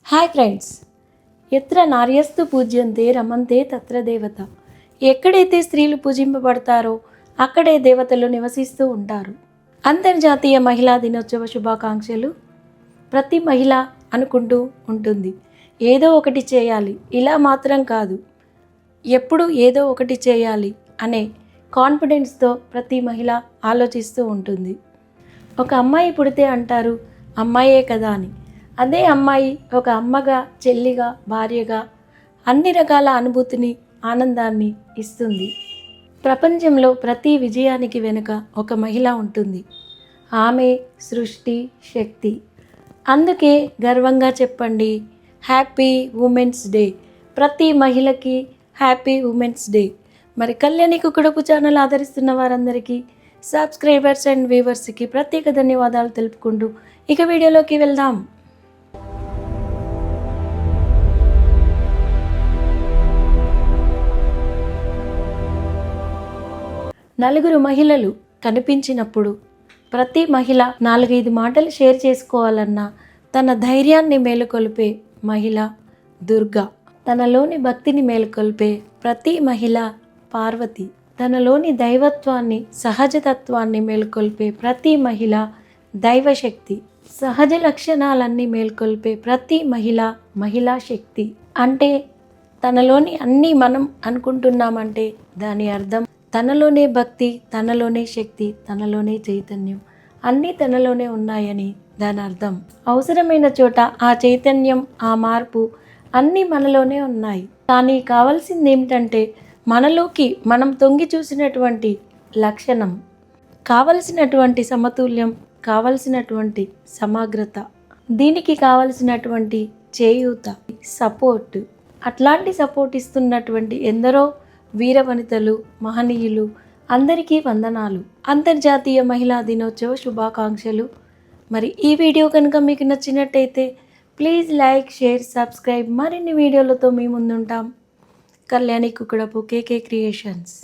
Hi friends, ఎత్ర నార్యస్తు పూజ్యంతే రమంతే తత్ర దేవత. ఎక్కడైతే స్త్రీలు పూజింపబడతారో అక్కడే దేవతలు నివసిస్తూ ఉంటారు. అంతర్జాతీయ మహిళా దినోత్సవ శుభాకాంక్షలు. ప్రతి మహిళ అనుకుంటూ ఉంటుంది, ఏదో ఒకటి చేయాలి, ఇలా మాత్రం కాదు, ఎప్పుడు ఏదో ఒకటి చేయాలి అనే కాన్ఫిడెన్స్తో ప్రతి మహిళ ఆలోచిస్తూ ఉంటుంది. ఒక అమ్మాయి పుడితే అంటారు అమ్మాయే కదా అని. అదే అమ్మాయి ఒక అమ్మగా, చెల్లిగా, భార్యగా అన్ని రకాల అనుభూతిని, ఆనందాన్ని ఇస్తుంది. ప్రపంచంలో ప్రతి విజయానికి వెనుక ఒక మహిళ ఉంటుంది. ఆమె సృష్టి శక్తి. అందుకే గర్వంగా చెప్పండి, హ్యాపీ ఉమెన్స్ డే. ప్రతి మహిళకి హ్యాపీ ఉమెన్స్ డే. మరి కళ్యాణి కుకుడపు ఛానల్ ఆదరిస్తున్న వారందరికీ, సబ్స్క్రైబర్స్ అండ్ వ్యూవర్స్కి ప్రత్యేక ధన్యవాదాలు తెలుపుకుంటూ ఇక వీడియోలోకి వెళ్దాం. నలుగురు మహిళలు కనిపించినప్పుడు ప్రతి మహిళ 4-5 మాటలు షేర్ చేసుకోవాలన్న తన ధైర్యాన్ని మేలుకొల్పే మహిళ దుర్గా. తనలోని భక్తిని మేలుకొల్పే ప్రతి మహిళ పార్వతి. తనలోని దైవత్వాన్ని, సహజతత్వాన్ని మేలుకొల్పే ప్రతి మహిళ దైవశక్తి. సహజ లక్షణాలన్నీ మేల్కొల్పే ప్రతి మహిళ మహిళా శక్తి. అంటే తనలోని అన్నీ మనం అనుకుంటున్నామంటే దాని అర్థం తనలోనే భక్తి, తనలోనే శక్తి, తనలోనే చైతన్యం, అన్నీ తనలోనే ఉన్నాయని దాని అర్థం. అవసరమైన చోట ఆ చైతన్యం, ఆ మార్పు అన్నీ మనలోనే ఉన్నాయి. కానీ కావాల్సింది ఏమిటంటే మనలోకి మనం తొంగి చూసినటువంటి లక్షణం, కావలసినటువంటి సమతుల్యం, కావలసినటువంటి సమగ్రత, దీనికి కావలసినటువంటి చేయూత, సపోర్ట్. అట్లాంటి సపోర్ట్ ఇస్తున్నటువంటి ఎందరో వీరవనితలు, మహనీయులు అందరికీ వందనాలు. అంతర్జాతీయ మహిళా దినోత్సవ శుభాకాంక్షలు. మరి ఈ వీడియో కనుక మీకు నచ్చినట్టయితే ప్లీజ్ లైక్, షేర్, సబ్స్క్రైబ్. మరిన్ని వీడియోలతో మీ ముందుంటాం. కళ్యాణి కుకుడపు కేకే క్రియేషన్స్.